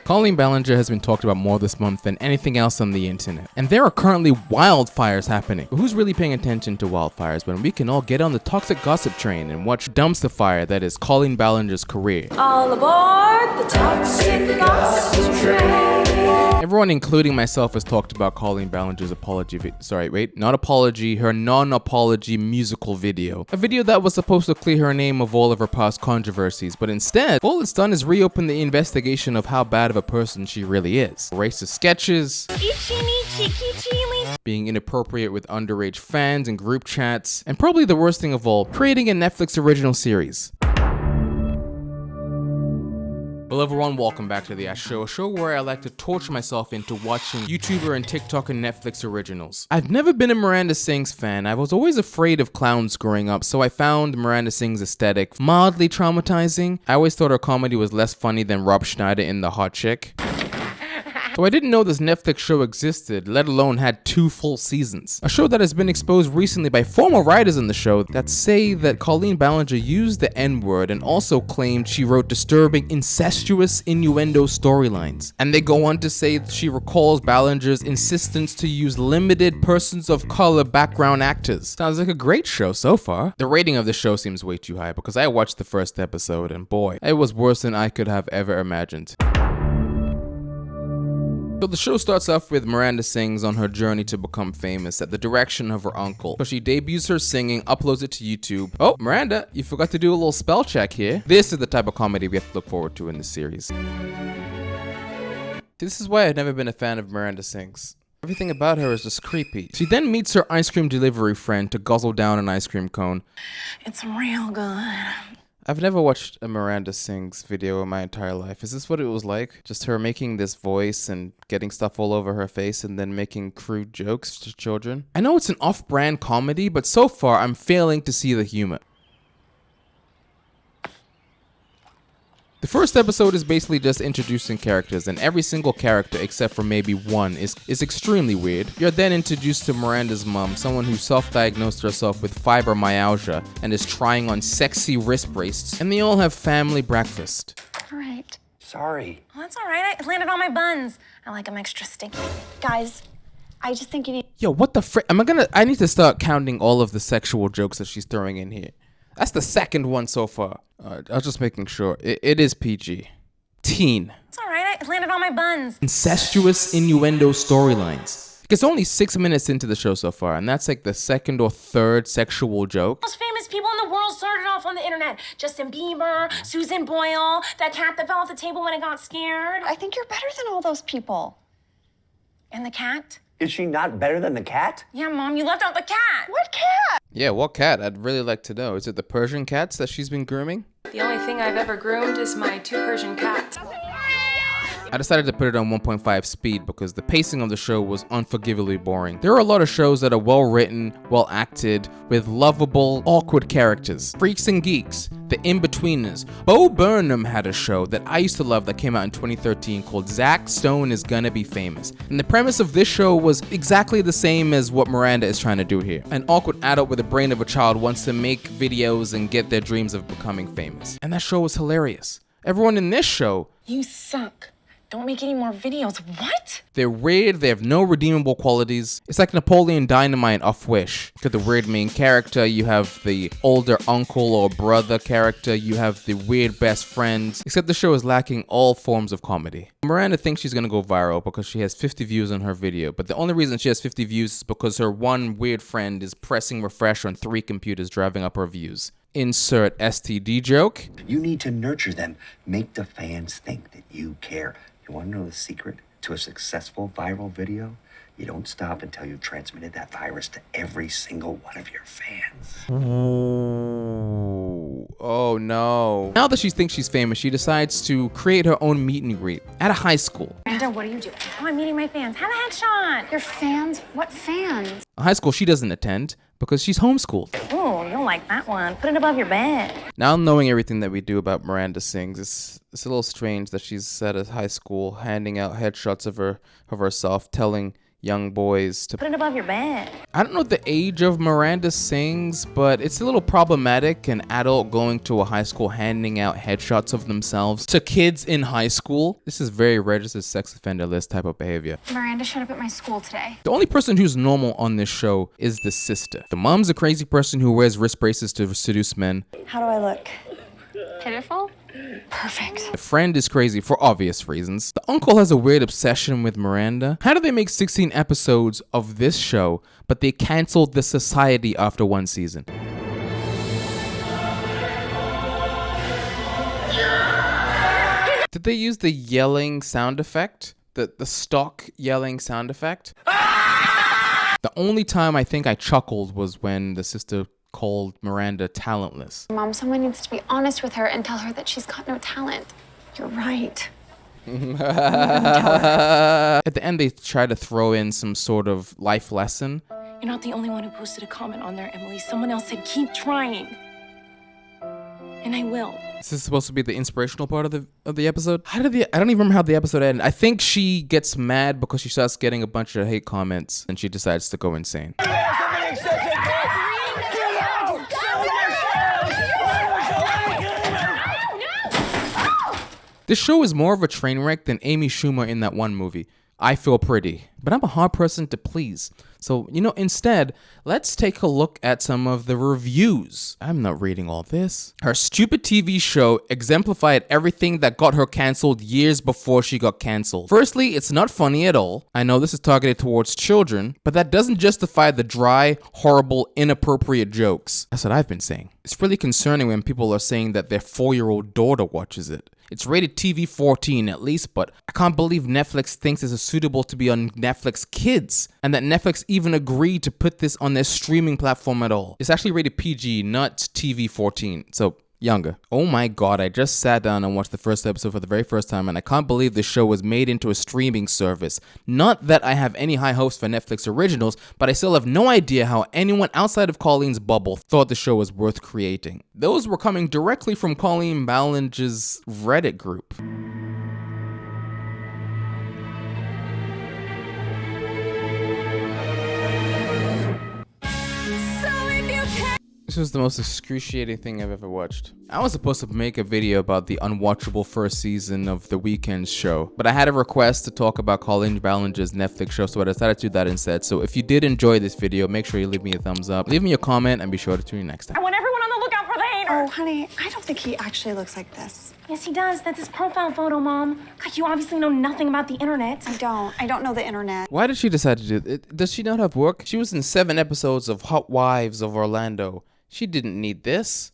Colleen Ballinger has been talked about more this month than anything else on the internet. And there are currently wildfires happening. But who's really paying attention to wildfires when we can all get on the toxic gossip train and watch Dumpster Fire that is Colleen Ballinger's career? All aboard the toxic gossip train. Everyone, including myself, has talked about Colleen Ballinger's her non-apology musical video. A video that was supposed to clear her name of all of her past controversies, but instead, all it's done is reopen the investigation of how bad of a person she really is. Racist sketches, being inappropriate with underage fans and group chats, and probably the worst thing of all, creating a Netflix original series. Hello everyone, welcome back to The Ash Show, a show where I like to torture myself into watching YouTuber and TikTok and Netflix originals. I've never been a Miranda Sings fan. I was always afraid of clowns growing up, so I found Miranda Sings' aesthetic mildly traumatizing. I always thought her comedy was less funny than Rob Schneider in The Hot Chick. So I didn't know this Netflix show existed, let alone had 2 full seasons. A show that has been exposed recently by former writers on the show that say that Colleen Ballinger used the N-word and also claimed she wrote disturbing, incestuous innuendo storylines. And they go on to say that she recalls Ballinger's insistence to use limited persons of color background actors. Sounds like a great show so far. The rating of the show seems way too high because I watched the first episode and boy, it was worse than I could have ever imagined. So the show starts off with Miranda Sings on her journey to become famous at the direction of her uncle. So she debuts her singing, uploads it to YouTube. Oh, Miranda, you forgot to do a little spell check here. This is the type of comedy we have to look forward to in this series. This is why I've never been a fan of Miranda Sings. Everything about her is just creepy. She then meets her ice cream delivery friend to guzzle down an ice cream cone. It's real good. I've never watched a Miranda Sings video in my entire life. Is this what it was like? Just her making this voice and getting stuff all over her face and then making crude jokes to children? I know it's an off-brand comedy, but so far I'm failing to see the humor. The first episode is basically just introducing characters, and every single character except for maybe one is extremely weird. You're then introduced to Miranda's mom, someone who self-diagnosed herself with fibromyalgia and is trying on sexy wrist braces, and they all have family breakfast. All right. Sorry. Well, that's all right. I landed on my buns. I like them extra sticky. Guys, I just think you need... Yo, what the frick? I need to start counting all of the sexual jokes that she's throwing in here. That's the second one so far. I was just making sure. It is PG. Teen. It's all right. I landed on my buns. Incestuous innuendo storylines. It's only 6 minutes into the show so far, and that's like the second or third sexual joke. Most famous people in the world started off on the internet. Justin Bieber, Susan Boyle, that cat that fell off the table when it got scared. I think you're better than all those people. And the cat? Is she not better than the cat? Yeah, Mom, you left out the cat. What cat? Yeah, what cat? I'd really like to know. Is it the Persian cats that she's been grooming? The only thing I've ever groomed is my 2 Persian cats. I decided to put it on 1.5 speed because the pacing of the show was unforgivably boring. There are a lot of shows that are well written, well acted, with lovable, awkward characters. Freaks and Geeks, The In-Betweeners. Bo Burnham had a show that I used to love that came out in 2013 called Zack Stone is Gonna Be Famous. And the premise of this show was exactly the same as what Miranda is trying to do here. An awkward adult with the brain of a child wants to make videos and get their dreams of becoming famous. And that show was hilarious. Everyone in this show... You suck. Don't make any more videos. What? They're weird, they have no redeemable qualities. It's like Napoleon Dynamite off Wish. You got the weird main character, you have the older uncle or brother character, you have the weird best friend. Except the show is lacking all forms of comedy. Miranda thinks she's gonna go viral because she has 50 views on her video, but the only reason she has 50 views is because her one weird friend is pressing refresh on 3 computers, driving up her views. Insert STD joke. You need to nurture them. Make the fans think that you care. You want to know the secret to a successful viral video? You don't stop until you've transmitted that virus to every single one of your fans. Oh no. Now that she thinks she's famous, she decides to create her own meet and greet at a high school. Miranda, what are you doing? Oh, I'm meeting my fans. Have a headshot. Your fans? What fans? A high school she doesn't attend because she's homeschooled. Oh, you'll like that one. Put it above your bed. Now knowing everything that we do about Miranda Sings, it's a little strange that she's at a high school handing out headshots of herself, telling young boys to Put it above your bed. I don't know the age of Miranda Sings, but it's a little problematic, an adult going to a high school handing out headshots of themselves to kids in high school. This is very registered sex offender list type of behavior. Miranda showed up at my school today. The only person who's normal on this show is the sister. The mom's a crazy person who wears wrist braces to seduce men. How do I look? Pitiful? Perfect. The friend is crazy for obvious reasons. The uncle has a weird obsession with Miranda. How do they make 16 episodes of this show, but they canceled the society after one season? Did they use the yelling sound effect? The stock yelling sound effect? The only time I think I chuckled was when the sister called Miranda talentless. Mom, someone needs to be honest with her and tell her that she's got no talent. You're right. At the end, they try to throw in some sort of life lesson. You're not the only one who posted a comment on there, Emily. Someone else said, keep trying. And I will. Is this supposed to be the inspirational part of the episode? I don't even remember how the episode ended. I think she gets mad because she starts getting a bunch of hate comments and she decides to go insane. This show is more of a train wreck than Amy Schumer in that one movie, I Feel Pretty. But I'm a hard person to please. So, instead, let's take a look at some of the reviews. I'm not reading all this. Her stupid TV show exemplified everything that got her canceled years before she got canceled. Firstly, it's not funny at all. I know this is targeted towards children, but that doesn't justify the dry, horrible, inappropriate jokes. That's what I've been saying. It's really concerning when people are saying that their 4-year-old daughter watches it. It's rated TV 14 at least, but I can't believe Netflix thinks it's suitable to be on Netflix Kids, and that Netflix even agreed to put this on their streaming platform at all. It's actually rated PG, not TV 14, so younger. Oh my god, I just sat down and watched the first episode for the very first time, and I can't believe this show was made into a streaming service. Not that I have any high hopes for Netflix originals, but I still have no idea how anyone outside of Colleen's bubble thought the show was worth creating. Those were coming directly from Colleen Ballinger's Reddit group. This was the most excruciating thing I've ever watched. I was supposed to make a video about the unwatchable first season of The Weeknd's show, but I had a request to talk about Colleen Ballinger's Netflix show, so I decided to do that instead. So if you did enjoy this video, make sure you leave me a thumbs up, leave me a comment, and be sure to tune in next time. I want everyone on the lookout for the hater. Oh, honey, I don't think he actually looks like this. Yes, he does. That's his profile photo, Mom. God, you obviously know nothing about the internet. I don't know the internet. Why did she decide to do it? Does she not have work? She was in 7 episodes of Hot Wives of Orlando. She didn't need this.